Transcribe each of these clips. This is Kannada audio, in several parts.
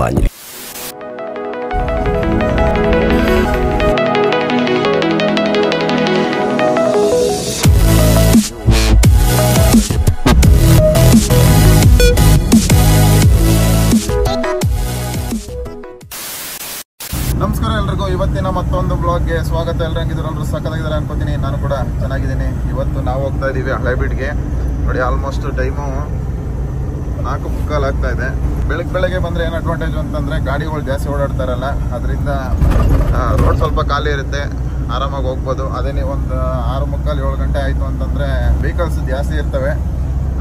компании. ನಮಸ್ಕಾರ ಎಲ್ರಿಗೂ, ಇವತ್ತಿನ ಮತ್ತೊಂದು ಬ್ಲಾಗ್ಗೆ ಸ್ವಾಗತ. ಎಲ್ಲರೂ ಹೆಂಗಿದ್ರು ಸಕ್ಕತ್ತಾಗಿದ್ದಾರೆ ಅನ್ಕೋತೀನಿ. ನಾನು ಕೂಡ ಚೆನ್ನಾಗಿದ್ದೀನಿ. ಇವತ್ತು ನಾವು ಹೋಗ್ತಾ ಇದ್ದೀವಿ ಹಳೇಬೀಡ್ಗೆ. ನೋಡಿ, ಆಲ್ಮೋಸ್ಟ್ ಟೈಮು 4:45 ಆಗ್ತಾ ಇದೆ. ಬೆಳಗ್ಗೆ ಬಂದರೆ ಏನು ಅಡ್ವಾಂಟೇಜ್ ಅಂತಂದರೆ ಗಾಡಿಗಳು ಜಾಸ್ತಿ ಓಡಾಡ್ತಾರಲ್ಲ, ಅದರಿಂದ ರೋಡ್ ಸ್ವಲ್ಪ ಖಾಲಿ ಇರುತ್ತೆ, ಆರಾಮಾಗಿ ಹೋಗ್ಬೋದು. ಅದೇ ನೀವು ಒಂದು 6:45-7 ಗಂಟೆ ಆಯಿತು ಅಂತಂದರೆ ವೆಹಿಕಲ್ಸ್ ಜಾಸ್ತಿ ಇರ್ತವೆ.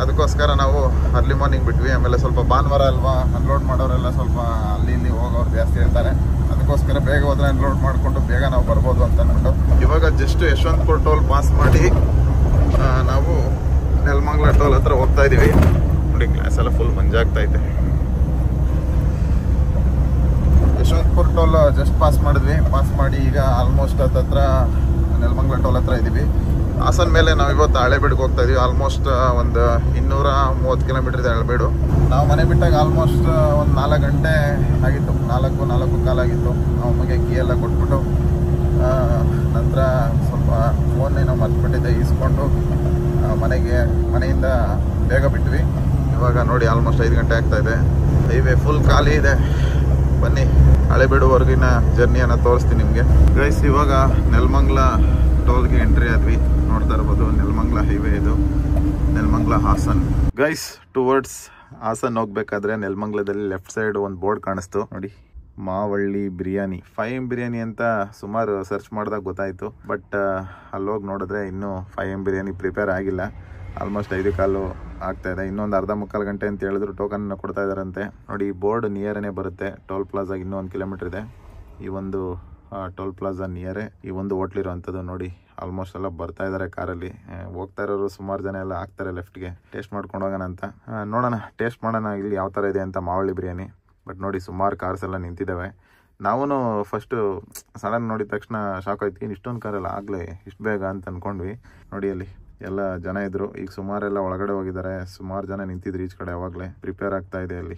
ಅದಕ್ಕೋಸ್ಕರ ನಾವು ಅರ್ಲಿ ಮಾರ್ನಿಂಗ್ ಬಿಟ್ವಿ. ಆಮೇಲೆ ಸ್ವಲ್ಪ ಭಾನುವಾರ ಅಲ್ವಾ, ಅನ್ಲೋಡ್ ಮಾಡೋರೆಲ್ಲ ಸ್ವಲ್ಪ ಅಲ್ಲಿ ಇಲ್ಲಿ ಹೋಗೋರು ಜಾಸ್ತಿ ಇರ್ತಾರೆ. ಅದಕ್ಕೋಸ್ಕರ ಬೇಗ ಹೋದ್ರೆ ಅನ್ಲೋಡ್ ಮಾಡಿಕೊಂಡು ಬೇಗ ನಾವು ಬರ್ಬೋದು ಅಂತ ಅಂದ್ಬಿಟ್ಟು ಇವಾಗ ಜಸ್ಟ್ ಯಶವಂತಪುರ ಟೋಲ್ ಪಾಸ್ ಮಾಡಿ ನಾವು ನೆಲಮಂಗಲ ಟೋಲ್ ಹತ್ರ ಹೋಗ್ತಾ ಇದ್ದೀವಿ. ನೋಡಿ, ಗ್ಲಾಸ್ ಎಲ್ಲ ಫುಲ್ ಮಂಜಾಗ್ತೈತೆ. ಯಶವಂತಪುರ ಟೋಲ್ ಜಸ್ಟ್ ಪಾಸ್ ಮಾಡಿದ್ವಿ. ಪಾಸ್ ಮಾಡಿ ಈಗ ಆಲ್ಮೋಸ್ಟ್ ಹತ್ರ ನೆಲಮಂಗಲ ಟೋಲ್ ಹತ್ರ ಇದ್ದೀವಿ. ಹಾಸನ ಮೇಲೆ ನಾವು ಇವತ್ತು ಹಳೇಬೀಡ್ಗೆ ಹೋಗ್ತಾ ಇದೀವಿ. ಆಲ್ಮೋಸ್ಟ್ ಒಂದು 230 ಕಿಲೋಮೀಟರ್ ಇದೆ ಹಳೇಬೀಡು. ನಾವು ಮನೆ ಬಿಟ್ಟಾಗ ಆಲ್ಮೋಸ್ಟ್ ಒಂದು 4 ಗಂಟೆ ಆಗಿತ್ತು, 4:45 ಆಗಿತ್ತು. ಅಮ್ಮಗೆ ಕೀ ಎಲ್ಲ ಕೊಟ್ಬಿಟ್ಟು ನಂತರ ಸ್ವಲ್ಪ ಫೋನ್ ಏನೋ ಮರ್ತ್ಬಿಟ್ಟಿದ್ದೆ, ಈಸ್ಕೊಂಡು ಮನೆಯಿಂದ ಬೇಗ ಬಿಟ್ವಿ. ಇವಾಗ ನೋಡಿ ಆಲ್ಮೋಸ್ಟ್ 5 ಗಂಟೆ ಆಗ್ತಾ ಇದೆ. ಹೈವೇ ಫುಲ್ ಖಾಲಿ ಇದೆ. ಬನ್ನಿ, ಹಳೇಬೀಡುವರೆಗಿನ ಜರ್ನಿಯನ್ನು ತೋರಿಸ್ತೀನಿ ನಿಮಗೆ. ಗೈಸ್, ಇವಾಗ ನೆಲಮಂಗಲ ಟೋಲ್ಗೆ ಎಂಟ್ರಿ ಆದ್ವಿ. ನೋಡ್ತಾ ಇರ್ಬೋದು, ನೆಲಮಂಗಲ ಹೈವೇ ಇದು, ನೆಲಮಂಗಲ ಹಾಸನ್. ಗೈಸ್, ಟುವರ್ಡ್ಸ್ ಹಾಸನ್ ಹೋಗ್ಬೇಕಾದ್ರೆ ನೆಲಮಂಗಲದಲ್ಲಿ ಲೆಫ್ಟ್ ಸೈಡ್ ಒಂದು ಬೋರ್ಡ್ ಕಾಣಿಸ್ತು ನೋಡಿ, ಮಾವಳ್ಳಿ ಬಿರಿಯಾನಿ, 5M ಬಿರಿಯಾನಿ ಅಂತ. ಸುಮಾರು ಸರ್ಚ್ ಮಾಡಿದಾಗ ಗೊತ್ತಾಯಿತು. ಬಟ್ ಅಲ್ಲೋಗಿ ನೋಡಿದ್ರೆ ಇನ್ನೂ 5M ಬಿರಿಯಾನಿ ಪ್ರಿಪೇರ್ ಆಗಿಲ್ಲ. ಆಲ್ಮೋಸ್ಟ್ 5:15 ಆಗ್ತಾ ಇದೆ. ಇನ್ನೊಂದು 1/2-3 ಗಂಟೆ ಅಂತ ಹೇಳಿದ್ರು ಟೋಕನ್ ಕೊಡ್ತಾ ಇದ್ದಾರಂತೆ. ನೋಡಿ, ಬೋರ್ಡ್ ನಿಯರೇ ಬರುತ್ತೆ. ಟೋಲ್ ಪ್ಲಾಜಾಗ ಇನ್ನೂ 1 ಕಿಲೋಮೀಟರ್ ಇದೆ. ಈ ಒಂದು ಟೋಲ್ ಪ್ಲಾಜಾ ನಿಯರೇ ಈ ಒಂದು ಹೋಟ್ಲಿರೋ ಅಂಥದ್ದು. ನೋಡಿ, ಆಲ್ಮೋಸ್ಟ್ ಎಲ್ಲ ಬರ್ತಾ ಇದ್ದಾರೆ ಕಾರಲ್ಲಿ. ಹೋಗ್ತಾ ಇರೋರು ಸುಮಾರು ಜನ ಎಲ್ಲ ಆಗ್ತಾರೆ ಲೆಫ್ಟ್ಗೆ. ಟೇಸ್ಟ್ ಮಾಡ್ಕೊಂಡು ಹೋಗೋಣ ಅಂತ. ನೋಡೋಣ, ಟೇಸ್ಟ್ ಮಾಡೋಣ ಇಲ್ಲಿ ಯಾವ ಥರ ಇದೆ ಅಂತ ಮಾವಳ್ಳಿ ಬಿರಿಯಾನಿ. ಬಟ್ ನೋಡಿ, ಸುಮಾರು ಕಾರ್ಸ್ ಎಲ್ಲ ನಿಂತಿದ್ದಾವೆ. ನಾವು ಫಸ್ಟು ಸಡನ್ ನೋಡಿದ ತಕ್ಷಣ ಶಾಕ್ ಆಯ್ತು, ಇಷ್ಟೊಂದು ಕಾರೆಲ್ಲ ಆಗಲೇ ಇಷ್ಟು ಬೇಗ ಅಂತ ಅಂದ್ಕೊಂಡ್ವಿ. ನೋಡಿ, ಅಲ್ಲಿ ಎಲ್ಲ ಜನ ಇದ್ರು. ಈಗ ಸುಮಾರೆಲ್ಲ ಒಳಗಡೆ ಹೋಗಿದ್ದಾರೆ. ಸುಮಾರು ಜನ ನಿಂತಿದ್ರು ಈಚ್ ಕಡೆ. ಅವಾಗಲೇ ಪ್ರಿಪೇರ್ ಆಗ್ತಾ ಇದೆ ಅಲ್ಲಿ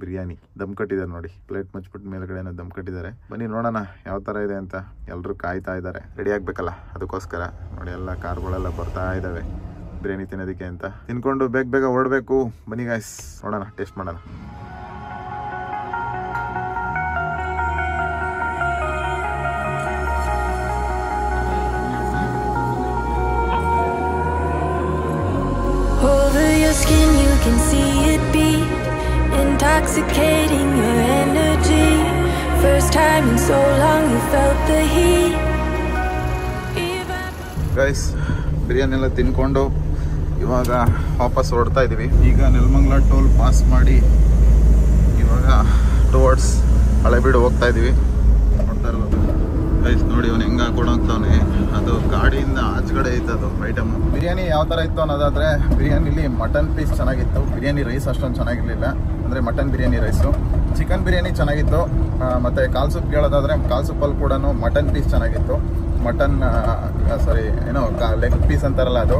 ಬಿರಿಯಾನಿ. ದಮ್ ಕಟ್ಟಿದ್ದಾರೆ ನೋಡಿ, ಪ್ಲೇಟ್ ಮುಚ್ಚಿಬಿಟ್ಟು ಮೇಲ್ಗಡೆನ ದಮ್ ಕಟ್ಟಿದ್ದಾರೆ. ಬನ್ನಿ ನೋಡೋಣ ಯಾವ ಥರ ಇದೆ ಅಂತ. ಎಲ್ಲರೂ ಕಾಯ್ತಾ ಇದ್ದಾರೆ, ರೆಡಿ ಆಗಬೇಕಲ್ಲ, ಅದಕ್ಕೋಸ್ಕರ. ನೋಡಿ, ಎಲ್ಲ ಕಾರ್ಗಳೆಲ್ಲ ಬರ್ತಾ ಇದ್ದಾವೆ ಬಿರಿಯಾನಿ ತಿನ್ನೋದಕ್ಕೆ ಅಂತ. ತಿನ್ಕೊಂಡು ಬೇಗ ಹೊರಡಬೇಕು. ಬನ್ನಿ ಗಾಯ್ಸ್, ನೋಡೋಣ, ಟೇಸ್ಟ್ ಮಾಡೋಣ. Skin, you can see it beat, intoxicating your energy. First time in so long you felt the heat. Guys, biryani ಎಲ್ಲ ತಿನ್ಕೊಂಡು ಇವಾಗ ವಾಪಸ್ ಹೊರಡ್ತಾ ಇದ್ದೀವಿ. ಈಗ ನೆಲಮಂಗಲ ಟೋಲ್ ಪಾಸ್ ಮಾಡಿ ಇವಾಗ ಟುವರ್ಡ್ಸ್ ಹಳೇಬೀಡು ಹೋಗ್ತಾ ಇದ್ದೀವಿ. ನೋಡ್ತಾ ಇರ್ಬೋದು ಗೈಸ್, ನೋಡಿ ಅವ್ನು ಹೆಂಗೆ ಹಾಕೊಂಡು ಹೋಗ್ತಾವನೆ. ಅದು ಗಾಡಿಯಿಂದ ಆಚೆಗಡೆ ಇತ್ತು ಅದು ಐಟಮು. ಬಿರಿಯಾನಿ ಯಾವ ಥರ ಇತ್ತು ಅನ್ನೋದಾದರೆ, ಬಿರಿಯಾನಿಲಿ ಮಟನ್ ಪೀಸ್ ಚೆನ್ನಾಗಿತ್ತು. ಬಿರಿಯಾನಿ ರೈಸ್ ಅಷ್ಟೊಂದು ಚೆನ್ನಾಗಿರಲಿಲ್ಲ, ಅಂದರೆ mutton biryani rice. Chicken biryani ಚೆನ್ನಾಗಿತ್ತು. ಮತ್ತು ಕಾಲ್ ಸೂಪ್ ಕೇಳೋದಾದರೆ ಕಾಲ್ ಸೂಪಲ್ಲಿ ಕೂಡ ಮಟನ್ ಪೀಸ್ ಚೆನ್ನಾಗಿತ್ತು. ಲೆಗ್ ಪೀಸ್ ಅಂತಾರಲ್ಲ, ಅದು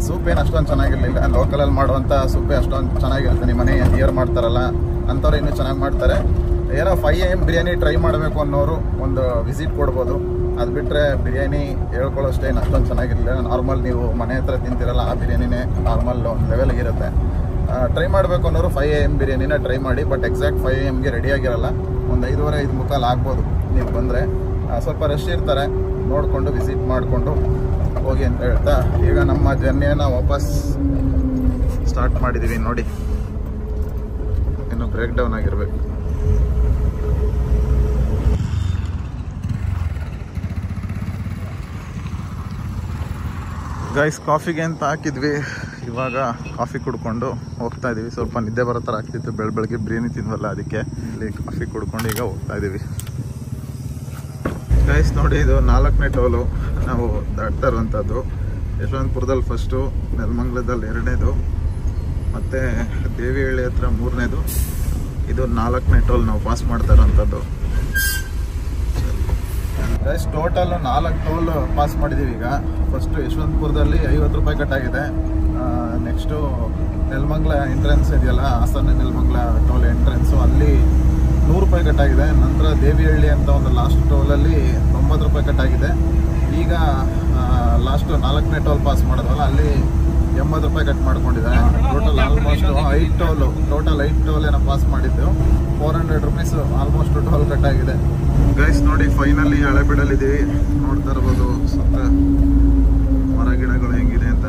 ಸೂಪ್ ಏನು ಅಷ್ಟೊಂದು ಚೆನ್ನಾಗಿರಲಿಲ್ಲ. ಲೋಕಲಲ್ಲಿ ಮಾಡುವಂಥ ಸೂಪೇ ಅಷ್ಟೊಂದು ಚೆನ್ನಾಗಿರುತ್ತೆ. ನಿಮ್ಮ ಮನೆ ನಿಯರ್ ಮಾಡ್ತಾರಲ್ಲ ಅಂಥವ್ರು ಇನ್ನೂ ಚೆನ್ನಾಗಿ ಮಾಡ್ತಾರೆ. ಏನೋ 5M ಬಿರಿಯಾನಿ ಟ್ರೈ ಮಾಡಬೇಕು ಅನ್ನೋರು ಒಂದು ವಿಸಿಟ್ ಕೊಡ್ಬೋದು. ಅದು ಬಿಟ್ಟರೆ ಬಿರಿಯಾನಿ ಹೇಳ್ಕೊಳ್ಳೋಷ್ಟೇ ಏನು ಅಷ್ಟೊಂದು ಚೆನ್ನಾಗಿರಲಿಲ್ಲ. ನಾರ್ಮಲ್ ನೀವು ಮನೆ ಹತ್ರ ತಿಂತಿರಲ್ಲ ಆ ಬಿರಿಯಾನಿನೇ ನಾರ್ಮಲ್ ಒಂದು ಲೆವೆಲ್ಗಿರುತ್ತೆ. ಟ್ರೈ ಮಾಡಬೇಕು ಅನ್ನೋರು 5M ಬಿರಿಯಾನಿನ ಟ್ರೈ ಮಾಡಿ. ಬಟ್ ಎಕ್ಸಾಕ್ಟ್ 5Mಗೆ ರೆಡಿಯಾಗಿರಲ್ಲ. ಒಂದು 5:15 ಆಗ್ಬೋದು ನೀವು ಬಂದರೆ. ಸ್ವಲ್ಪ ರಶ್ ಇರ್ತಾರೆ, ನೋಡಿಕೊಂಡು ವಿಸಿಟ್ ಮಾಡಿಕೊಂಡು ಹೋಗಿ ಅಂತ ಹೇಳ್ತಾ ಈಗ ನಮ್ಮ ಜರ್ನಿಯನ್ನು ವಾಪಸ್ ಸ್ಟಾರ್ಟ್ ಮಾಡಿದ್ದೀವಿ. ನೋಡಿ, ಇನ್ನು ಬ್ರೇಕ್ ಡೌನ್ ಆಗಿರಬೇಕು. ಗೈಸ್, ಕಾಫಿಗೆ ಅಂತ ಹಾಕಿದ್ವಿ. ಇವಾಗ ಕಾಫಿ ಕುಡ್ಕೊಂಡು ಹೋಗ್ತಾ ಇದೀವಿ. ಸ್ವಲ್ಪ ನಿದ್ದೆ ಬರೋ ಥರ ಆಗ್ತಿತ್ತು, ಬೆಳಗ್ಗೆ ಬಿರಿಯಾನಿ ತಿನ್ವಲ್ಲ, ಅದಕ್ಕೆ ಇಲ್ಲಿ ಕಾಫಿ ಕುಡ್ಕೊಂಡು ಈಗ ಹೋಗ್ತಾ ಇದೀವಿ. ಗೈಸ್, ನೋಡಿ, ಇದು 4ನೇ ಟೋಲು ನಾವು ದಾಟ್ತಾ ಇರುವಂಥದ್ದು. ಯಶವಂತಪುರದಲ್ಲಿ ಫಸ್ಟು, ನೆಲಮಂಗಲದಲ್ಲಿ 2ನೇದು, ಮತ್ತು ದೇವಿಹಳ್ಳಿ ಹತ್ರ 3ನೇದು. ಇದು 4ನೇ ಟೋಲ್ ನಾವು ಪಾಸ್ ಮಾಡ್ತಾ ಇರೋವಂಥದ್ದು. ಗೈಸ್, ಟೋಟಲ್ 4 ಟೋಲ್ ಪಾಸ್ ಮಾಡಿದ್ದೀವಿ ಈಗ. ಫಸ್ಟು ಯಶವಂತಪುರದಲ್ಲಿ 50 ರೂಪಾಯಿ ಕಟ್ಟಾಗಿದೆ. ನೆಕ್ಸ್ಟು ನೆಲಮಂಗಲ ಎಂಟ್ರೆನ್ಸ್ ಇದೆಯಲ್ಲ, ಹಾಸನ ನೆಲಮಂಗಲ ಟೋಲ್ ಎಂಟ್ರೆನ್ಸು, ಅಲ್ಲಿ ಕಟ್ಟಾಗಿದೆ. ನಂತರ ದೇವಿಹಳ್ಳಿ ಅಂತ ಒಂದು ಲಾಸ್ಟ್ ಟೋಲಲ್ಲಿ 90 ರೂಪಾಯಿ ಕಟ್ಟಾಗಿದೆ. ಈಗ ಲಾಸ್ಟು 4ನೇ ಟೋಲ್ ಪಾಸ್ ಮಾಡೋದಲ್ಲ, ಅಲ್ಲಿ 80 ರೂಪಾಯಿ ಕಟ್ ಮಾಡ್ಕೊಂಡಿದ್ದಾರೆ. Total almost 5 toll, total 5 toll ಏನೋ ಪಾಸ್ ಮಾಡಿದ್ದು. 400 ರುಪೀಸ್ ಆಲ್ಮೋಸ್ಟ್ ಟೋಲ್ ಕಟ್ಟಾಗಿದೆ. ಗೈಸ್ ನೋಡಿ, ಫೈನಲಿ ಹಳೆಬೀಡಲ್ಲಿದ್ದೀವಿ. ನೋಡ್ತಾ ಇರ್ಬೋದು ಸುತ್ತ ಮರ ಗಿಡಗಳು ಹೆಂಗಿದೆ ಅಂತ.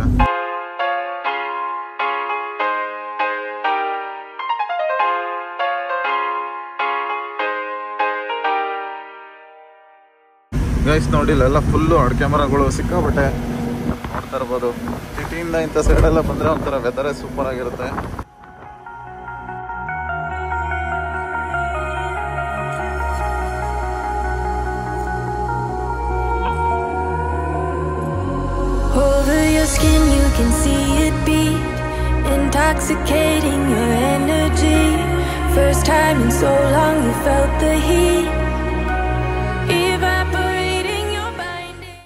ಗೈಸ್ ನೋಡಿ, ಇಲ್ಲೆಲ್ಲ ಫುಲ್ಲು ಅಡಿಕೆ ಮರಗಳು ಸಿಕ್ಕಾಬಟ್ಟೆ. ನೋಡ್ತಾ ಇರ್ಬೋದು. ಸಿಟಿಯಿಂದ ಇಂಥ ಸೈಡೆಲ್ಲ ಬಂದರೆ ಒಂಥರ ವೆದರೇ ಸೂಪರ್ ಆಗಿರುತ್ತೆ. Over your skin you can see it beat, intoxicating your energy. First time in so long you felt the heat, evaporating your binding.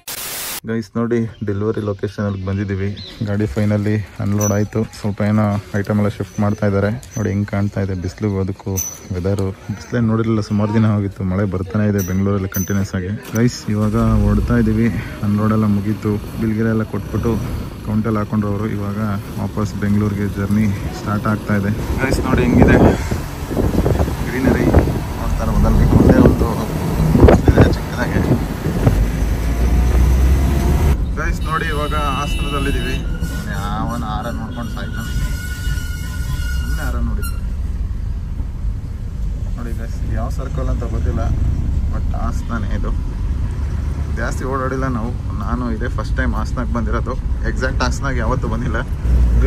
Guys ನೋಡಿ, ಡೆಲಿವರಿ ಲೊಕೇಶನಲ್ಲಿ ಬಂದಿದ್ದೀವಿ. ಗಾಡಿ ಫೈನಲಿ ಅನ್ಲೋಡ್ ಆಯಿತು. ಸ್ವಲ್ಪ ಏನೋ ಐಟಮ್ ಎಲ್ಲ ಶಿಫ್ಟ್ ಮಾಡ್ತಾ ಇದ್ದಾರೆ. ನೋಡಿ ಹೆಂಗೆ ಕಾಣ್ತಾ ಇದೆ ಬಿಸಿಲು. ಅದಕ್ಕೂ ವೆದರು ಬಿಸಿಲೇನು ನೋಡಿರಲಿಲ್ಲ, ಸುಮಾರು ದಿನ ಹೋಗಿತ್ತು. ಮಳೆ ಬರ್ತಾನೆ ಇದೆ ಬೆಂಗಳೂರಲ್ಲಿ ಕಂಟಿನ್ಯೂಸ್ ಆಗಿ. ಗೈಸ್ ಇವಾಗ ಹೊಡ್ತಾ ಇದ್ದೀವಿ. ಅನ್ಲೋಡ್ ಎಲ್ಲ ಮುಗೀತು. ಬಿಲ್ಗಿರೆಲ್ಲ ಕೊಟ್ಬಿಟ್ಟು ಕೌಂಟಲ್ಲಿ ಹಾಕೊಂಡ್ರು ಅವರು. ಇವಾಗ ವಾಪಸ್ ಬೆಂಗಳೂರಿಗೆ ಜರ್ನಿ ಸ್ಟಾರ್ಟ್ ಆಗ್ತಾ ಇದೆ. ಗೈಸ್ ನೋಡಿ ಹೆಂಗಿದೆ ಗ್ರೀನರಿ. ನೋಡ್ತಾ ಇರ್ಬೋದಲ್ಲಿ ಒಂದೇ ಒಂದು ಚಿಕ್ಕದಾಗೆ. ಗೈಸ್ ನೋಡಿ, ಇವಾಗ ಹಾಸನದಲ್ಲಿದ್ದೀವಿ. ಯಾವನ ಆರ ನೋಡ್ಕೊಂಡು ಸಾಯ್ತಾನೆ. ಸುಮ್ಮನೆ ಆರ ನೋಡಿದ್ದು ನೋಡಿ ಗೈಸ್. ಯಾವ ಸರ್ಕಲ್ ಅಂತ ಗೊತ್ತಿಲ್ಲ, ಬಟ್ ಹಾಸನೇ ಇದು. ಜಾಸ್ತಿ ಓಡಾಡಿಲ್ಲ ನಾವು. ನಾನು ಇದೇ ಫಸ್ಟ್ ಟೈಮ್ ಹಾಸನಾಗ ಬಂದಿರೋದು. ಎಕ್ಸಾಕ್ಟ್ ಹಾಸನಾಗ ಯಾವತ್ತೂ ಬಂದಿಲ್ಲ.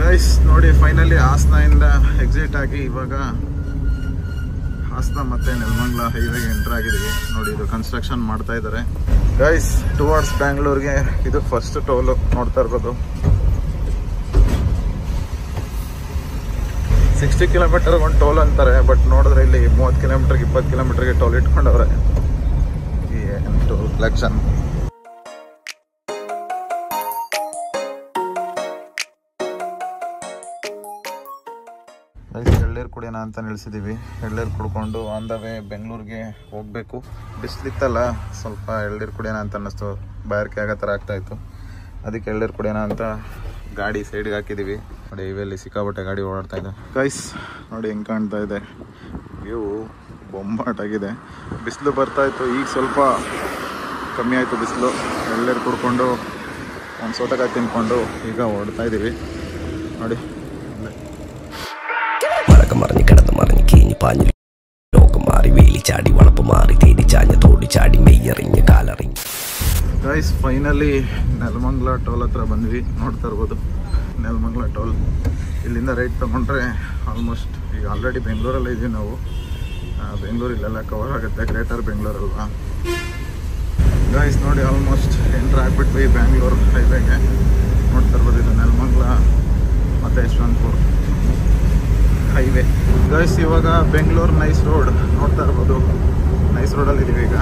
ಗೈಸ್ ನೋಡಿ, ಫೈನಲಿ ಹಾಸನಿಂದ ಎಕ್ಸಿಟ್ ಆಗಿ ಇವಾಗ ಹಾಸನ ಮತ್ತು ನೆಲಮಂಗಲ ಹೈವೇಗೆ ಎಂಟರ್ ಆಗಿದ್ದೀವಿ. ನೋಡಿ, ಇದು ಕನ್ಸ್ಟ್ರಕ್ಷನ್ ಮಾಡ್ತಾ ಇದ್ದಾರೆ. ಗೈಸ್ ಟುವರ್ಡ್ಸ್ ಬ್ಯಾಂಗ್ಳೂರ್ಗೆ ಇದು ಫಸ್ಟ್ ಟೋಲು. ನೋಡ್ತಾ ಇರ್ಬೋದು. 60 ಕಿಲೋಮೀಟರ್ ಒಂದು ಟೋಲ್ ಅಂತಾರೆ, ಬಟ್ ನೋಡಿದ್ರೆ ಇಲ್ಲಿ 30 ಕಿಲೋಮೀಟರ್ಗೆ 20 ಕಿಲೋಮೀಟರ್ಗೆ ಟೋಲ್ ಇಟ್ಕೊಂಡವ್ರೆ. ಏನು ಟೋಲ್ ಕಲೆಕ್ಷನ್. ಎಳ್ಳೀರು ಕುಡಿಯೋಣ ಅಂತ ನಿಲ್ಸಿದ್ದೀವಿ. ಎಳ್ಳೀರು ಕುಡ್ಕೊಂಡು ಆನ್ ದ ವೇ ಬೆಂಗಳೂರಿಗೆ ಹೋಗಬೇಕು. ಬಿಸಿಲಿತ್ತಲ್ಲ, ಸ್ವಲ್ಪ ಎಳ್ಳೀರು ಕುಡಿಯೋಣ ಅಂತ ಅನ್ನಿಸ್ತು. ಬಾಯಾರಿಕೆ ಆಗೋ ಥರ ಆಗ್ತಾಯಿತ್ತು. ಅದಕ್ಕೆ ಎಳ್ಳೀರು ಕುಡಿಯೋಣ ಅಂತ ಗಾಡಿ ಸೈಡ್ಗೆ ಹಾಕಿದ್ದೀವಿ. ನೋಡಿ, ಹೈವೇಲಿ ಸಿಕ್ಕಾಬಟ್ಟೆ ಗಾಡಿ ಓಡಾಡ್ತಾ ಇದೆ. ಗೈಸ್ ನೋಡಿ ಹೆಂಗೆ ಕಾಣ್ತಾ ಇದೆ ವ್ಯೂ. ಬೊಂಬಾಟಾಗಿದೆ. ಬಿಸಿಲು ಬರ್ತಾಯಿತ್ತು, ಈಗ ಸ್ವಲ್ಪ ಕಮ್ಮಿ ಆಯಿತು ಬಿಸಿಲು. ಎಳ್ಳೀರು ಕುಡ್ಕೊಂಡು ಒಂದು ಸೌತೆಕಾಯಿ ತಿನ್ಕೊಂಡು ಈಗ ಓಡ್ತಾ ಇದ್ದೀವಿ. ನೋಡಿ, മറിഞ്ഞ് കിടന്ന് മറിഞ്ഞ് കീഞ്ഞ് പാഞ്ഞ് ലോകം മാറി വേലി ചാടി വളപ്പ് മാറി തേടി ചാഞ്ഞ തോടി ചാടി മെയ്യറിഞ്ഞ് കാലറിഞ്ഞ്. ಗೈಸ್ ಫೈನಲಿ ನೆಲಮಂಗಲ ಟೋಲ್ ಹತ್ರ ಬಂದ್ವಿ. ನೋಡ್ತಾ ಇರ್ಬೋದು ನೆಲಮಂಗಲ ಟೋಲ್. ಇಲ್ಲಿಂದ ರೈಟ್ ತೊಗೊಂಡ್ರೆ ಆಲ್ಮೋಸ್ಟ್ ಈಗ ಆಲ್ರೆಡಿ ಬೆಂಗಳೂರಲ್ಲೇ ಇದ್ದೀವಿ ನಾವು. ಬೆಂಗಳೂರು ಇಲ್ಲೆಲ್ಲ ಕವರ್ ಆಗುತ್ತೆ, ಗ್ರೇಟರ್ ಬೆಂಗಳೂರಲ್ವಾ. ಗೈಸ್ ನೋಡಿ, ಆಲ್ಮೋಸ್ಟ್ ಎಂಟ್ರ್ ಆಗಿಬಿಟ್ವಿ ಬ್ಯಾಂಗ್ಳೂರು ಹೈವೇಗೆ. ನೋಡ್ತಾ ಇರ್ಬೋದು, ಇದು ನೆಲಮಂಗಲ ಮತ್ತು ಯಶವಂತಪುರ ಹೈವೇ. ಗೈಸ್ ಇವಾಗ ಬೆಂಗಳೂರು ನೈಸ್ ರೋಡ್ ನೋಡ್ತಾ ಇರ್ಬೋದು. ನೈಸ್ ರೋಡಲ್ಲಿ ಇದ್ದೀವಿ ಈಗ.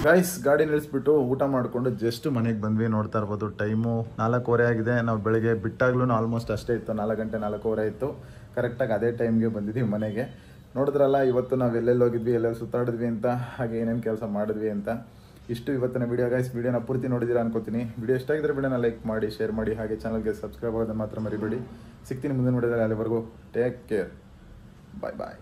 ಗೈಸ್ ಗಾಡಿ ನಿಲ್ಲಿಸ್ಬಿಟ್ಟು ಊಟ ಮಾಡಿಕೊಂಡು ಜಸ್ಟ್ ಮನೆಗೆ ಬಂದ್ವಿ. ನೋಡ್ತಾ ಇರ್ಬೋದು ಟೈಮು 4:15 ಆಗಿದೆ. ನಾವು ಬೆಳಗ್ಗೆ ಬಿಟ್ಟಾಗ್ಲೂ ಆಲ್ಮೋಸ್ಟ್ ಅಷ್ಟೇ ಇತ್ತು, 4 ಗಂಟೆ 4:15 ಇತ್ತು. ಕರೆಕ್ಟಾಗಿ ಅದೇ ಟೈಮ್ಗೆ ಬಂದಿದ್ದೀವಿ ಮನೆಗೆ. ನೋಡಿದ್ರಲ್ಲ ಇವತ್ತು ನಾವು ಎಲ್ಲೆಲ್ಲಿ ಹೋಗಿದ್ವಿ, ಎಲ್ಲೆಲ್ಲಿ ಸುತ್ತಾಡಿದ್ವಿ ಅಂತ, ಹಾಗೆ ಏನೇನು ಕೆಲಸ ಮಾಡಿದ್ವಿ ಅಂತ. ಇಷ್ಟು ಇವತ್ತಿನ ವಿಡಿಯೋ ಗೈಸ್. ವಿಡಿಯೋನ ಪೂರ್ತಿ ನೋಡಿದ್ದೀರಾ ಅನ್ಕೋತೀನಿ. ವಿಡಿಯೋ ಇಷ್ಟ ಆಗಿದ್ರೆ ವಿಡಿಯೋನ ಲೈಕ್ ಮಾಡಿ, ಶೇರ್ ಮಾಡಿ, ಹಾಗೆ ಚಾನಲ್ಗೆ ಸಬ್ಸ್ಕ್ರೈಬ್ ಆಗೋದನ್ನು ಮಾತ್ರ ಮರಿಬೇಡಿ. ಸಿಗ್ತೀನಿ ಮುಂದಿನ ವಿಡಿಯೋದಲ್ಲಿ. ಅಲ್ಲಿವರೆಗೂ ಟೇಕ್ ಕೇರ್. ಬಾಯ್ ಬಾಯ್.